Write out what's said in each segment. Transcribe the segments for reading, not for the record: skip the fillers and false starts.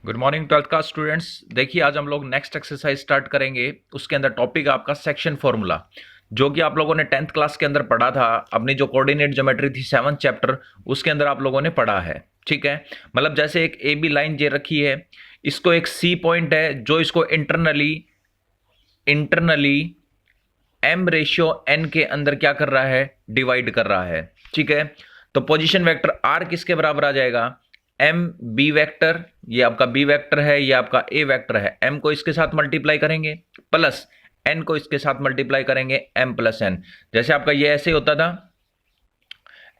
Good morning twelfth का students. देखिए आज हम लोग नेक्स्ट एक्सरसाइज स्टार्ट करेंगे। उसके अंदर टॉपिक आपका सेक्शन फॉर्मूला, जो कि आप लोगों ने 10th क्लास के अंदर पढ़ा था। अपनी जो कोऑर्डिनेट ज्योमेट्री थी 7th चैप्टर, उसके अंदर आप लोगों ने पढ़ा है। ठीक है, मतलब जैसे एक ए बी लाइन जे रखी है, इसको एक सी पॉइंट है जो इसको internally internally M ratio N के अंदर क्या कर रहा है, डिवाइड कर रहा है। ठीक है, तो पोजीशन वेक्टर आर किसके बराबर आ जाएगा, एम बी वेक्टर। ये आपका बी वेक्टर है, ये आपका ए वेक्टर है। एम को इसके साथ मल्टीप्लाई करेंगे प्लस एन को इसके साथ मल्टीप्लाई करेंगे, एम प्लस एन। जैसे आपका ये ऐसे होता था,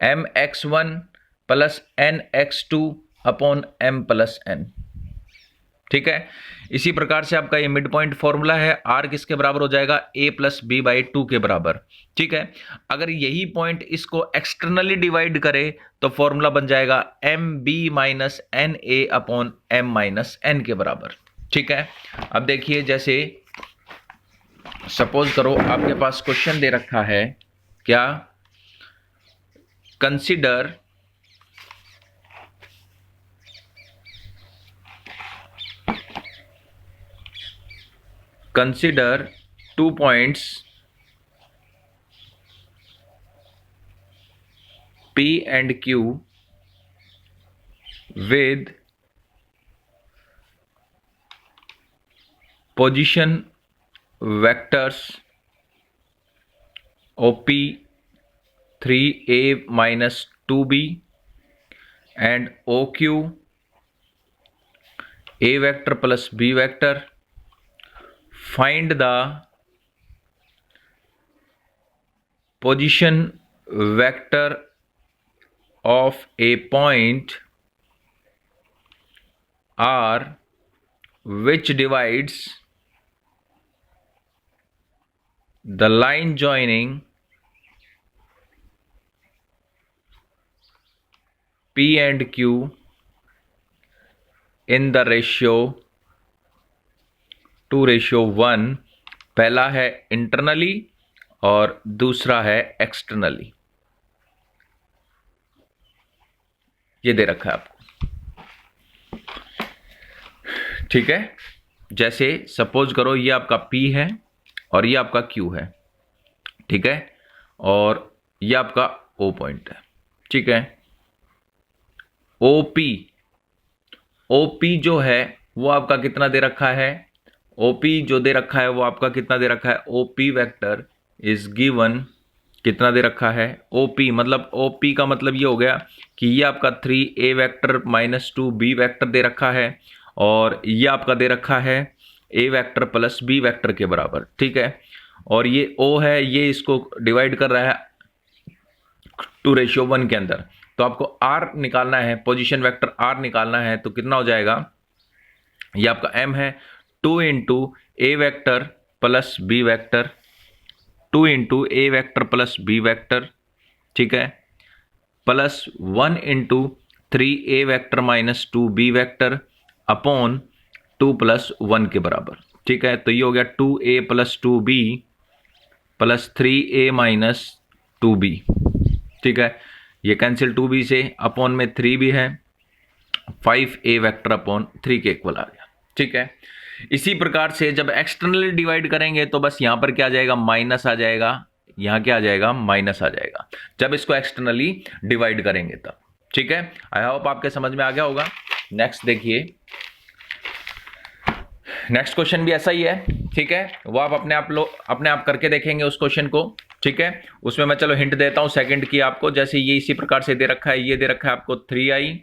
M x one plus N x two upon M plus N. ठीक है, इसी प्रकार से आपका ये मिड पॉइंट फॉर्मूला है। आर किसके बराबर हो जाएगा, A plus B by two के बराबर। ठीक है, अगर यही पॉइंट इसको एक्सटर्नली डिवाइड करे तो फॉर्मूला बन जाएगा M B minus N A upon M minus N के बराबर। ठीक है, अब देखिए, जैसे सपोज करो आपके पास क्वेश्चन दे रखा है, क्या, consider consider 2 points P and Q with position vectors OP 3A minus 2B and OQ A vector plus B vector. Find the position vector of a point R which divides the line joining P and Q in the ratio 2:1। पहला है internally और दूसरा है externally. ये दे रखा है आपको। ठीक है, जैसे सपोज करो ये आपका P है और ये आपका Q है। ठीक है, और ये आपका O पॉइंट है। ठीक है, OP जो है वो आपका कितना दे रखा है, OP जो दे रखा है वो आपका कितना दे रखा है, OP वेक्टर इज गिवन, कितना दे रखा है, OP मतलब OP का मतलब ये हो गया कि ये आपका 3A vector minus 2B vector दे रखा है, और ये आपका दे रखा है A vector plus B vector के बराबर। ठीक है, और ये O है, ये इसको डिवाइड कर रहा है 2:1 के अंदर। तो आपको R निकालना है, पोजीशन वेक्टर R निकालना है, तो कितना हो जाएगा, ये आपका M है, 2 into a vector plus b vector, 2 into a vector plus b vector. ठीक है, plus 1 into 3A vector minus 2B vector upon 2 plus 1 के बराबर। ठीक है, तो ये हो गया 2A plus 2B plus 3A minus 2B। ठीक है, ये कैंसिल 2B से, अपॉन में 3 भी है, 5A वैक्टर अपॉन 3 के इक्वल आ गया। ठीक है, इसी प्रकार से जब एक्सटर्नली डिवाइड करेंगे तो बस यहां पर क्या आ जाएगा, माइनस आ जाएगा, यहां क्या आ जाएगा, माइनस आ जाएगा, जब इसको एक्सटर्नली डिवाइड करेंगे तब। ठीक है, आई होप आपके समझ में आ गया होगा। नेक्स्ट देखिए, नेक्स्ट क्वेश्चन भी ऐसा ही है। ठीक है, वो आप अपने आप करके देखेंगे उस क्वेश्चन को। ठीक है, उसमें मैं चलो हिंट देता हूं सेकंड की आपको। जैसे ये इसी प्रकार से दे रखा है, ये दे रखा है आपको 3i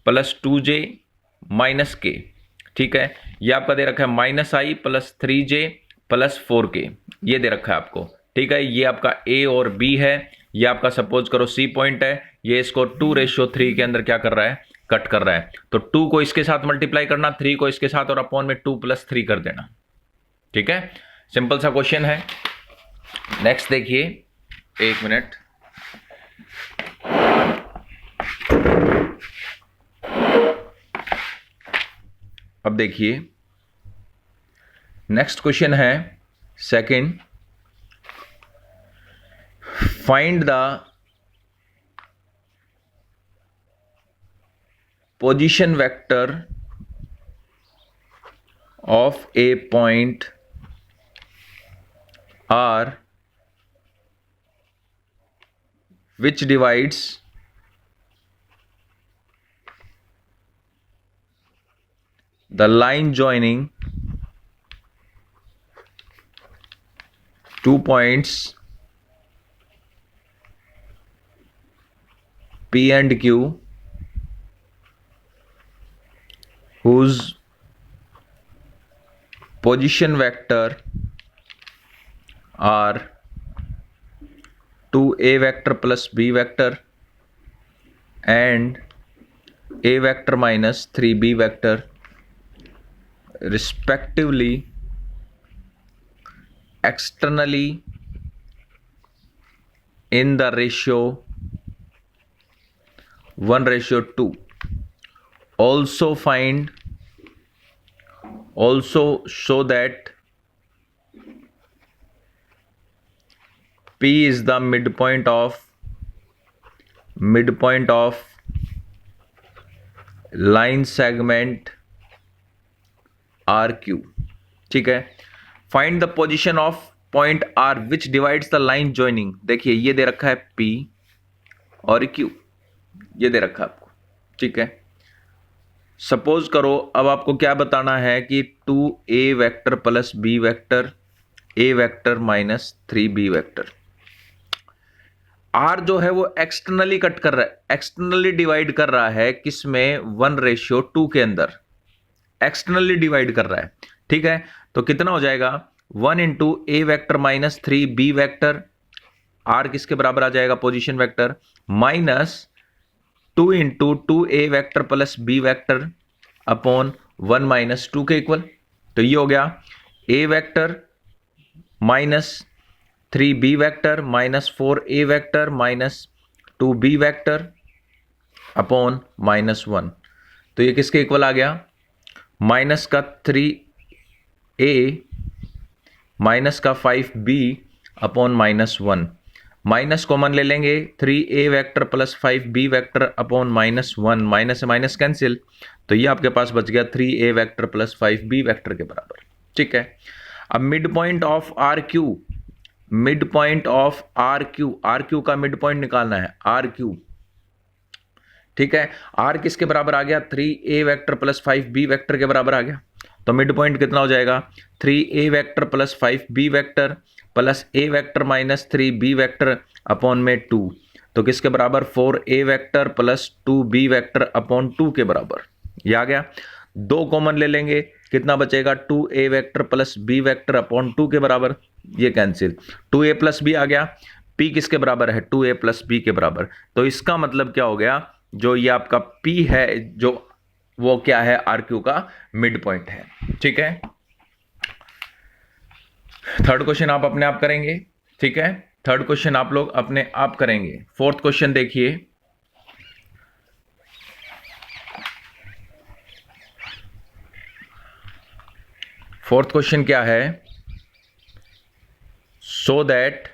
प्लस 2j माइनस के। ठीक है, ये आपका दे रखा है माइनस आई प्लस 3j प्लस 4k, ये दे रखा है आपको। ठीक है, ये आपका A और B है, ये आपका सपोज करो C पॉइंट है, ये इसको 2:3 के अंदर क्या कर रहा है, कट कर रहा है। तो 2 को इसके साथ मल्टीप्लाई करना, 3 को इसके साथ, और अपॉन में 2 प्लस 3 कर देना। ठीक है, सिंपल सा क्वेश्चन है। नेक्स्ट देखिए, एक मिनट, अब देखिए नेक्स्ट क्वेश्चन है second, find the position vector of a point R which divides the line joining two points P and Q whose position vector are 2a vector plus b vector and a vector minus 3b vector respectively externally in the ratio 1:2. Also show that P is the midpoint of line segment RQ. ठीक है, find the position of point R which divides the line joining. देखिए ये दे रखा है P और Q, ये दे रखा है आपको. ठीक है, सपोज करो अब आपको क्या बताना है कि 2a vector plus b vector a vector minus 3b vector. R जो है वो एक्सटर्नली कट कर रहा है, एक्सटर्नली डिवाइड कर रहा है किसमें 1:2 के अंदर एक्सटर्नली डिवाइड कर रहा है. ठीक है, तो कितना हो जाएगा 1 into a vector minus 3b vector. R किसके बराबर आ जाएगा position vector minus 2 into 2a vector plus b vector upon 1-2 के इक्वल. तो ये हो गया a vector minus 3b vector minus 4a vector minus 2b vector upon -1. तो ये किसके इक्वल आ गया माइनस का 3a माइनस का 5b अपॉन -1. माइनस कॉमन ले लेंगे 3a vector plus 5b vector upon -1. Minus से माइनस कैंसिल, तो ये आपके पास बच गया 3a vector plus 5b vector के बराबर. ठीक है, अब mid point of R Q, mid point of R Q का मिड पॉइंट निकालना है आर क्यू. ठीक है, आर किसके बराबर आ गया 3a vector plus 5b vector के बराबर आ गया. तो मिड पॉइंट कितना हो जाएगा 3a vector plus 5b vector plus a vector minus 3b vector upon में 2. तो किसके बराबर 4a vector plus 2b vector upon 2 के बराबर. ये आ गया. 2 कॉमन ले लेंगे, कितना बचेगा 2a vector plus b vector upon 2 के बराबर. ये कैंसिल, 2a प्लस b आ गया. p किसके बराबर है 2a प्लस b के बराबर. तो इसका मतलब क्या हो गया, जो ये आपका p है जो वो क्या है आर क्यू का मिड पॉइंट है. ठीक है, थर्ड क्वेश्चन आप अपने आप करेंगे. ठीक है, थर्ड क्वेश्चन आप लोग अपने आप करेंगे. फोर्थ क्वेश्चन देखिए, फोर्थ क्वेश्चन क्या है, so that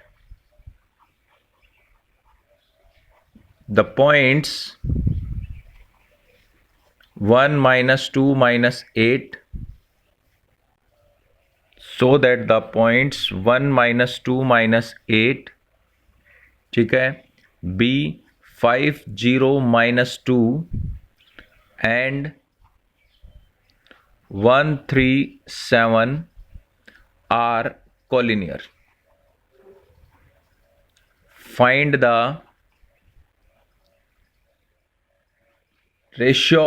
the points 1 -2 -8 so that the points 1 -2 -8 ठीक है b 5 0 -2 and 1 3 7 are collinear. Find the ratio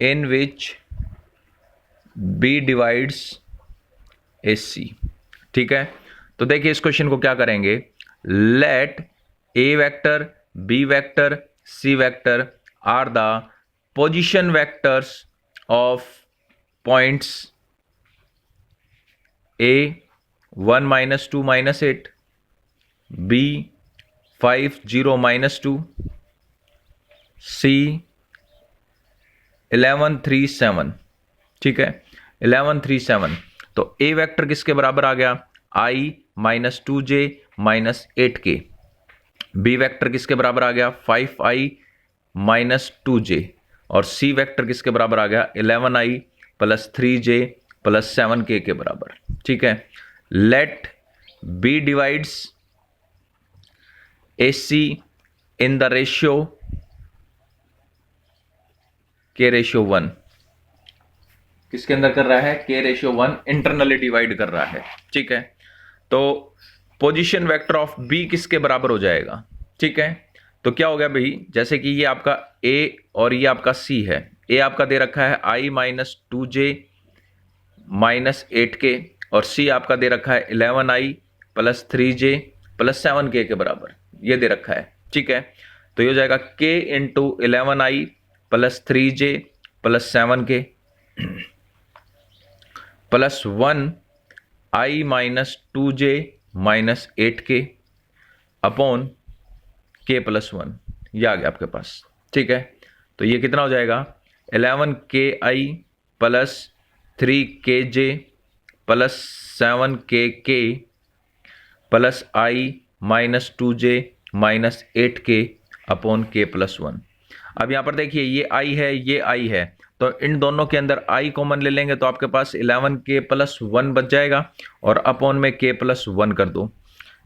in which b divides ac. ठीक है, तो देखिए इस क्वेश्चन को क्या करेंगे, let a vector b vector c vector are the position vectors of points a 1 -2 -8, b 5 0 -2, c 11 3 7. ठीक है, 11 3 7. तो a वेक्टर किसके बराबर आ गया i -2j -8k. b vector किसके बराबर आ गया 5i -2j और सी वेक्टर किसके बराबर आ गया 11i plus 3j plus 7k के बराबर। ठीक है, let B divides AC in the ratio k ratio 1, किसके अंदर कर रहा है k रेशियो 1 इंटरनली डिवाइड कर रहा है। ठीक है, तो पोजीशन वेक्टर ऑफ B किसके बराबर हो जाएगा। ठीक है, तो क्या हो गया भाई, जैसे कि ये आपका A और ये आपका C है। A आपका दे रखा है I minus 2j minus 8k और C आपका दे रखा है 11i plus 3j plus 7k के बराबर, ये दे रखा है। ठीक है, तो ये हो जाएगा k into 11i plus 3j plus 7k plus 1i minus 2j minus 8k upon k plus 1, ये आ गया आपके पास। ठीक है, तो ये कितना हो जाएगा 11ki plus 3kj plus 7kk plus i minus 2j minus 8k upon k plus 1। अब यहाँ पर देखिए ये i है, ये i है, तो इन दोनों के अंदर i कॉमन ले लेंगे तो आपके पास 11k प्लस 1 बच जाएगा और अपॉन में k प्लस 1 कर दो।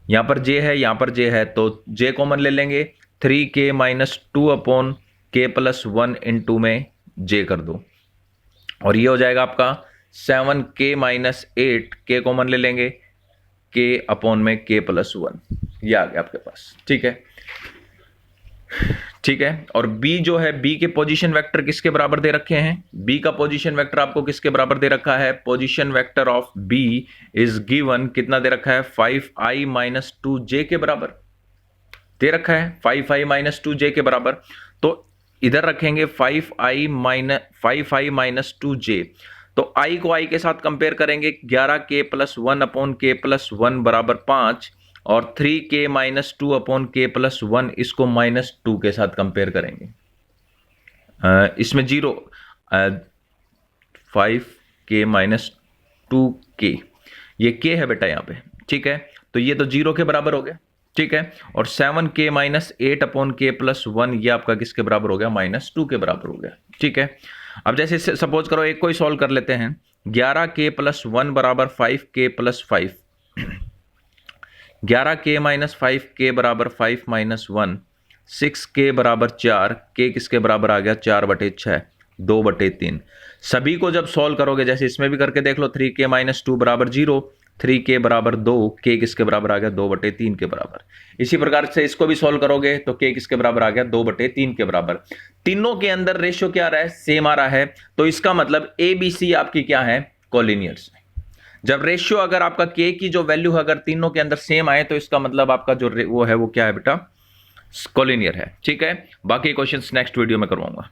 यहाँ पर j है, यहाँ पर j है, तो j कॉमन ले लेंगे 3k minus 2 upon k plus 1 into में j कर दो और ये हो जाएगा आपका 7k माइनस 8, k कॉमन ले लेंगे k अपॉन में k प्लस 1, ये आ गया आपके पास। ठीक है, ठीक है, और b जो है, b के पोजीशन वेक्टर किसके बराबर दे रखे हैं, b का पोजीशन वेक्टर आपको किसके बराबर दे रखा है, position vector of b is given, कितना दे रखा है 5i माइनस 2j के बराबर दे रखा है, 5i माइनस 2j के बराबर। तो इधर रखेंगे 5i माइनस 2j, तो i को i के साथ कंपेयर करेंगे 11k plus 1 upon k plus 1 बराबर 5 और 3k minus 2 upon k plus 1 इसको माइनस 2 के साथ कंपेयर करेंगे। इसमें 0 5k माइनस 2k, ये k है बेटा यहाँ पे। ठीक है, तो ये तो 0 के बराबर हो गया। ठीक है, और 7k minus 8 upon k plus 1 ये आपका किसके बराबर हो गया, माइनस 2 के बराबर हो गया। ठीक है, अब जैसे सपोज करो एक को ही सॉल्व कर लेते हैं, 11k प्लस 1 बराबर 5k plus 5, 11k minus 5k बराबर 5 माइनस 1, 6k बराबर 4, k किसके बराबर आ गया 4/6, 2/3। सभी को जब सॉल्व करोगे, जैसे इसमें भी करके देख लो, 3k माइनस 2 बराबर 0, 3k बराबर 2, k किसके बराबर आ गया 2/3 के बराबर। इसी प्रकार से इसको भी सॉल्व करोगे तो k किसके बराबर आ गया 2/3 के बराबर। तीनों के अंदर रेशियो क्या आ रहा है, सेम आ रहा है, तो इसका मतलब ABC आपकी क्या है, कोलिनियर्स। जब रेशियो अगर आपका k की जो वैल्यू अगर तीनों के अंदर सेम आए तो इसका मतलब आपका जो वो है वो क्या है बेटा, कोलिनियर है। ठीक है, बाकी क्वेश्चंस नेक्स्ट वीडियो में करवाऊंगा।